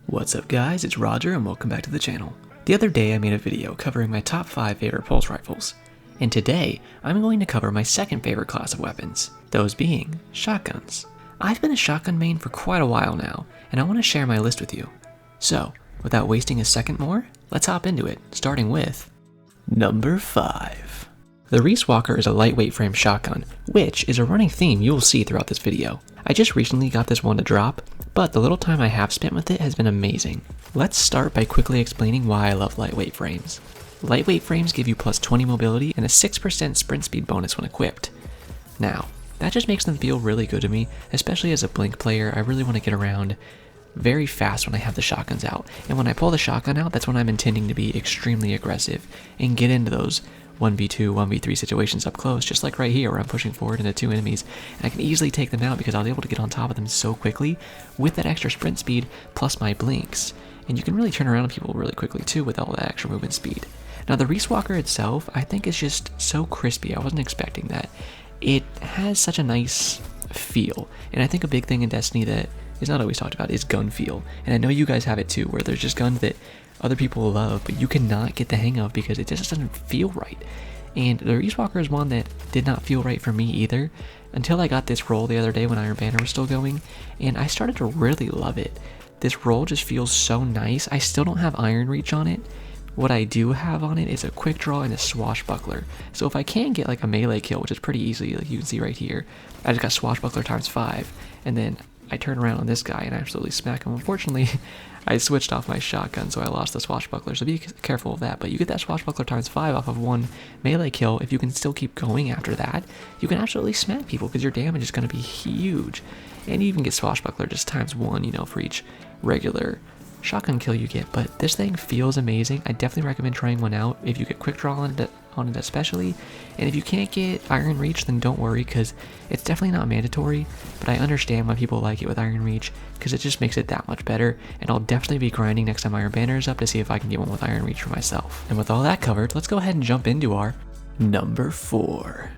What's up guys, it's Roger and welcome back to the channel. The other day I made a video covering my top 5 favorite pulse rifles, and today I'm going to cover my second favorite class of weapons, those being shotguns. I've been a shotgun main for quite a while now, and I want to share my list with you. So, without wasting a second more, let's hop into it, starting with number 5. The Reese Walker is a lightweight frame shotgun, which is a running theme you will see throughout this video. I just recently got this one to drop, but the little time I have spent with it has been amazing. Let's start by quickly explaining why I love lightweight frames. Lightweight frames give you plus 20 mobility and a 6% sprint speed bonus when equipped. Now, that just makes them feel really good to me, especially as a blink player. I really want to get around very fast when I have the shotguns out, and when I pull the shotgun out, that's when I'm intending to be extremely aggressive and get into those 1v2, 1v3 situations up close, just like right here where I'm pushing forward into 2 enemies, and I can easily take them out because I was able to get on top of them so quickly with that extra sprint speed plus my blinks. And you can really turn around on people really quickly too with all that extra movement speed. Now the Reese Walker itself, I think is just so crispy. I wasn't expecting that. It has such a nice feel, and I think a big thing in Destiny that is not always talked about is gun feel, and I know you guys have it too, where there's just guns that other people love, but you cannot get the hang of because it just doesn't feel right. And the Reese Walker is one that did not feel right for me either, until I got this roll the other day when Iron Banner was still going, and I started to really love it. This roll just feels so nice. I still don't have Iron Reach on it. What I do have on it is a quick draw and a swashbuckler. So if I can get like a melee kill, which is pretty easy, like you can see right here, I just got swashbuckler times 5, and then I turn around on this guy and I absolutely smack him. Unfortunately, I switched off my shotgun, so I lost the swashbuckler, so be careful of that. But you get that swashbuckler times 5 off of one melee kill. If you can still keep going after that, you can absolutely smack people because your damage is going to be huge. And you even get swashbuckler just times 1, you know, for each regular shotgun kill you get. But this thing feels amazing. I definitely recommend trying one out if you get quick draw on it especially. And if you can't get Iron Reach, then don't worry because it's definitely not mandatory, but I understand why people like it with Iron Reach because it just makes it that much better, and I'll definitely be grinding next time Iron Banner is up to see if I can get one with Iron Reach for myself. And with all that covered, let's go ahead and jump into our number 4.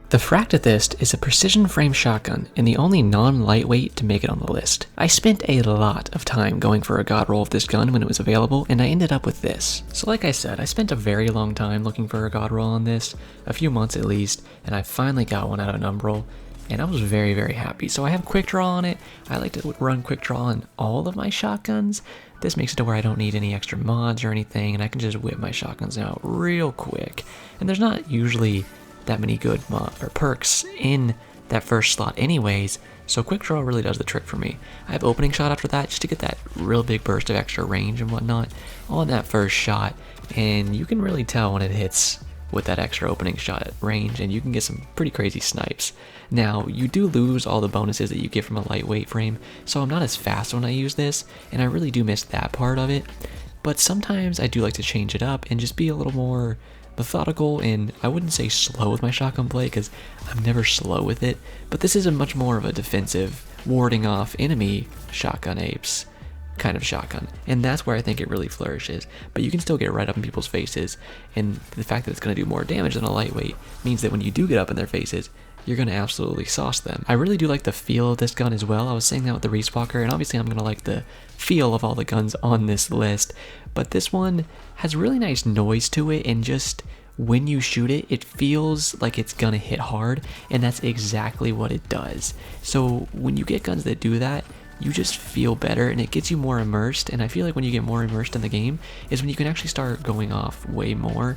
The Fractithist is a precision frame shotgun and the only non-lightweight to make it on the list. I spent a lot of time going for a god roll of this gun when it was available, and I ended up with this. So like I said, I spent a very long time looking for a god roll on this, a few months at least, and I finally got one out of Umbral, and I was very, very happy. So I have quick draw on it. I like to run quick draw on all of my shotguns. This makes it to where I don't need any extra mods or anything, and I can just whip my shotguns out real quick. And there's not usually that many good perks in that first slot anyways, so quick draw really does the trick for me. I have opening shot after that just to get that real big burst of extra range and whatnot on that first shot, and you can really tell when it hits with that extra opening shot at range, and you can get some pretty crazy snipes. Now you do lose all the bonuses that you get from a lightweight frame, so I'm not as fast when I use this, and I really do miss that part of it, but sometimes I do like to change it up and just be a little more methodical, and I wouldn't say slow with my shotgun play because I'm never slow with it, but this is a much more of a defensive, warding off enemy shotgun apes kind of shotgun, and that's where I think it really flourishes. But you can still get right up in people's faces, and the fact that it's going to do more damage than a lightweight means that when you do get up in their faces, you're going to absolutely sauce them. I really do like the feel of this gun as well. I was saying that with the Reese Walker, and obviously I'm going to like the feel of all the guns on this list, but this one has really nice noise to it, and just when you shoot it, it feels like it's going to hit hard, and that's exactly what it does. So when you get guns that do that, you just feel better, and it gets you more immersed, and I feel like when you get more immersed in the game is when you can actually start going off way more,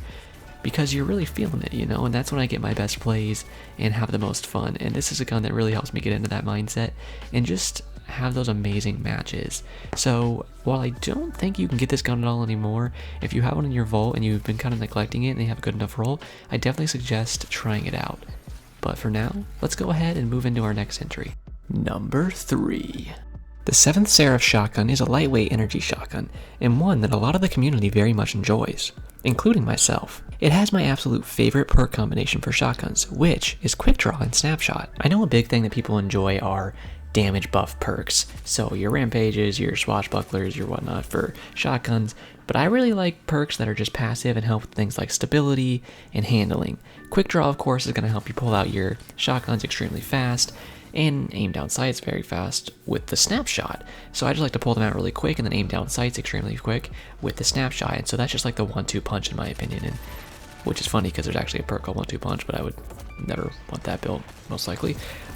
because you're really feeling it, you know, and that's when I get my best plays and have the most fun. And this is a gun that really helps me get into that mindset and just have those amazing matches. So while I don't think you can get this gun at all anymore, if you have one in your vault and you've been kind of neglecting it and they have a good enough roll, I definitely suggest trying it out. But for now, let's go ahead and move into our next entry. Number 3. The 7th Seraph shotgun is a lightweight energy shotgun, and one that a lot of the community very much enjoys, including myself. It has my absolute favorite perk combination for shotguns, which is quick draw and snapshot. I know a big thing that people enjoy are damage buff perks, so your rampages, your swashbucklers, your whatnot for shotguns, but I really like perks that are just passive and help with things like stability and handling. Quick draw, of course, is going to help you pull out your shotguns extremely fast, and aim down sights very fast with the snapshot. So I just like to pull them out really quick and then aim down sights extremely quick with the snapshot. And so that's just like the 1-2 punch in my opinion, and which is funny because there's actually a perk called 1-2 punch, but I would never want that build most likely.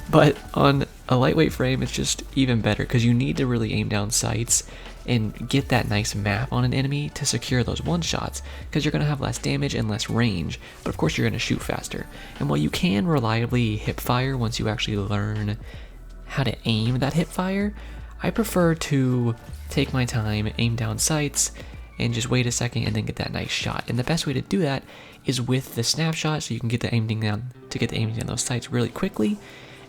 But on a lightweight frame, it's just even better because you need to really aim down sights and get that nice map on an enemy to secure those one-shots, because you're going to have less damage and less range, but of course you're going to shoot faster. And while you can reliably hip fire once you actually learn how to aim that hip fire, I prefer to take my time, aim down sights, and just wait a second and then get that nice shot. And the best way to do that is with the snapshot, so you can get the aiming down those sights really quickly,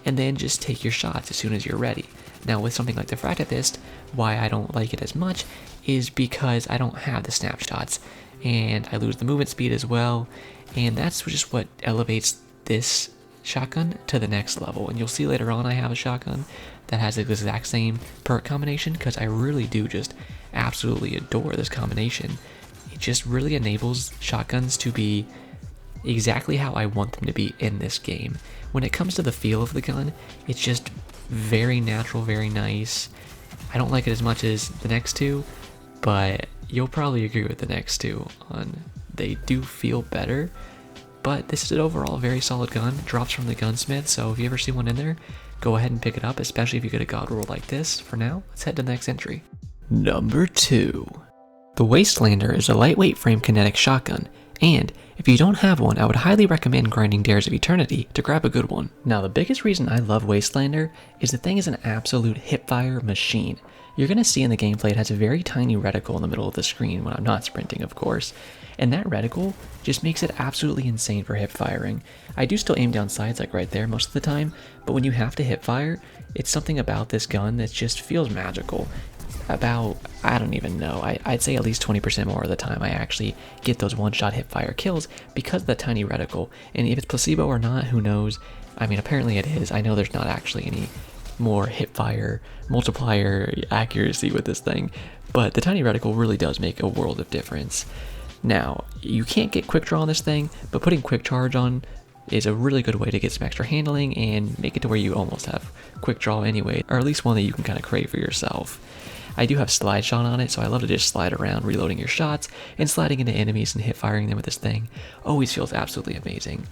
and then just take your shots as soon as you're ready. Now with something like the Fractal Fist, why I don't like it as much is because I don't have the snapshots, and I lose the movement speed as well, and that's just what elevates this shotgun to the next level. And you'll see later on I have a shotgun that has the exact same perk combination, because I really do just absolutely adore this combination. It just really enables shotguns to be exactly how I want them to be in this game. When it comes to the feel of the gun, it's just very natural, very nice. I don't like it as much as the next two, but you'll probably agree with the next two on they do feel better. But this is an overall very solid gun. It drops from the gunsmith, so if you ever see one in there, go ahead and pick it up, especially if you get a god roll like this. For now, let's head to the next entry. Number 2. The Wastelander is a lightweight frame kinetic shotgun, and if you don't have one, I would highly recommend grinding Dares of Eternity to grab a good one. Now, the biggest reason I love Wastelander is the thing is an absolute hipfire machine. You're going to see in the gameplay it has a very tiny reticle in the middle of the screen when I'm not sprinting, of course, and that reticle just makes it absolutely insane for hip firing. I do still aim down sights like right there most of the time, but when you have to hip fire, it's something about this gun that just feels magical. About, I don't even know, I'd say at least 20% more of the time I actually get those one-shot hip-fire kills because of the tiny reticle. And if it's placebo or not, who knows? I mean, apparently it is. I know there's not actually any more hip-fire multiplier accuracy with this thing, but the tiny reticle really does make a world of difference. Now, you can't get quick draw on this thing, but putting quick charge on is a really good way to get some extra handling and make it to where you almost have quick draw anyway, or at least one that you can kind of crave for yourself. I do have slide shot on it, so I love to just slide around reloading your shots and sliding into enemies and hip firing them with this thing. Always feels absolutely amazing.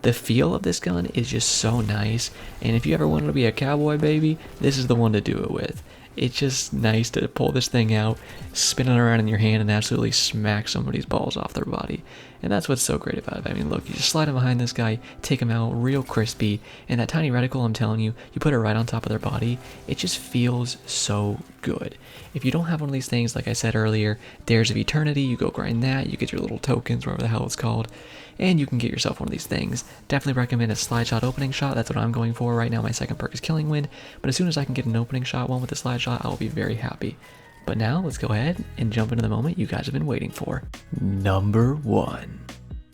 The feel of this gun is just so nice, and if you ever wanted to be a cowboy baby, this is the one to do it with. It's just nice to pull this thing out, spin it around in your hand, and absolutely smack somebody's balls off their body. And that's what's so great about it. I mean, look, you just slide him behind this guy, take him out real crispy, and that tiny reticle, I'm telling you, you put it right on top of their body, it just feels so good. If you don't have one of these things, like I said earlier, Dares of Eternity, you go grind that, you get your little tokens, whatever the hell it's called, and you can get yourself one of these things. Definitely recommend a slide shot opening shot. That's what I'm going for right now. My second perk is Killing Wind, but as soon as I can get an opening shot one with the slide shot, I'll be very happy. But now let's go ahead and jump into the moment you guys have been waiting for. Number 1.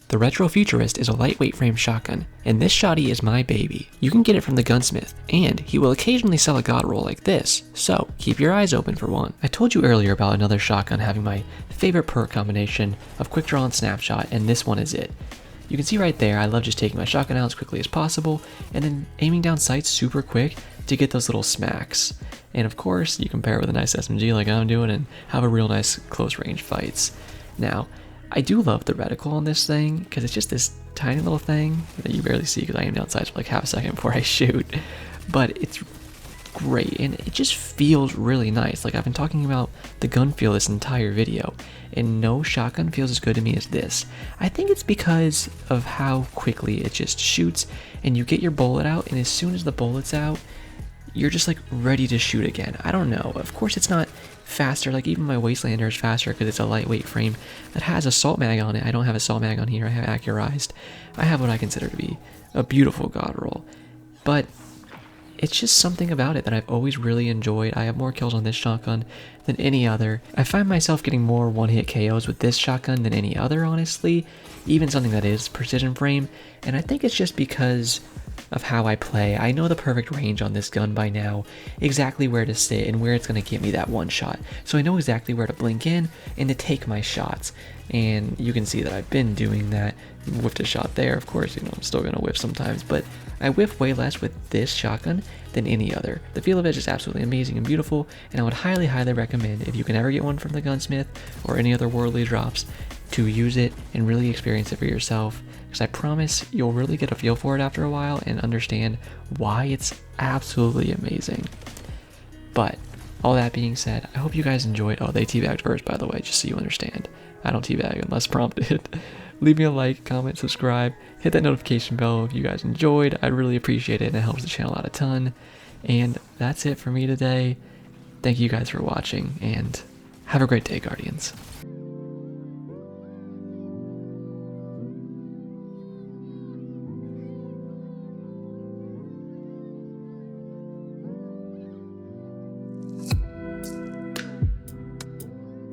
The Retrofuturist is a lightweight frame shotgun, and this shotty is my baby. You can get it from the gunsmith, and he will occasionally sell a god roll like this, so keep your eyes open for one. I told you earlier about another shotgun having my favorite perk combination of quick draw and snapshot, and this one is it. You can see right there, I love just taking my shotgun out as quickly as possible, and then aiming down sights super quick to get those little smacks. And of course, you can pair it with a nice SMG like I'm doing and have a real nice close range fights. Now, I do love the reticle on this thing because it's just this tiny little thing that you barely see because I aim down sights for like half a second before I shoot. But it's great and it just feels really nice. Like I've been talking about the gun feel this entire video, and no shotgun feels as good to me as this. I think it's because of how quickly it just shoots and you get your bullet out, and as soon as the bullet's out, you're just like ready to shoot again. I don't know. Of course it's not faster, like even my Wastelander is faster because it's a lightweight frame that has assault mag on it. I don't have assault mag on here, I have accurized. I have what I consider to be a beautiful god roll. But it's just something about it that I've always really enjoyed. I have more kills on this shotgun than any other. I find myself getting more one-hit KOs with this shotgun than any other, honestly. Even something that is precision frame. And I think it's just because of how I play. I know the perfect range on this gun by now, exactly where to sit and where it's going to give me that one shot. So I know exactly where to blink in and to take my shots. and you can see that I've been doing that. Whiffed a shot there, of course, you know, I'm still gonna whiff sometimes, but I whiff way less with this shotgun than any other. The feel of it is just absolutely amazing and beautiful, and I would highly recommend, if you can ever get one from the gunsmith or any other worldly drops, to use it and really experience it for yourself, because I promise you'll really get a feel for it after a while and understand why it's absolutely amazing. But all that being said, I hope you guys enjoyed. Oh, they teabagged first, by the way, just so you understand. I don't teabag unless prompted. Leave me a like, comment, subscribe, hit that notification bell if you guys enjoyed. I'd really appreciate it, and it helps the channel out a ton. And that's it for me today. Thank you guys for watching, and have a great day, Guardians.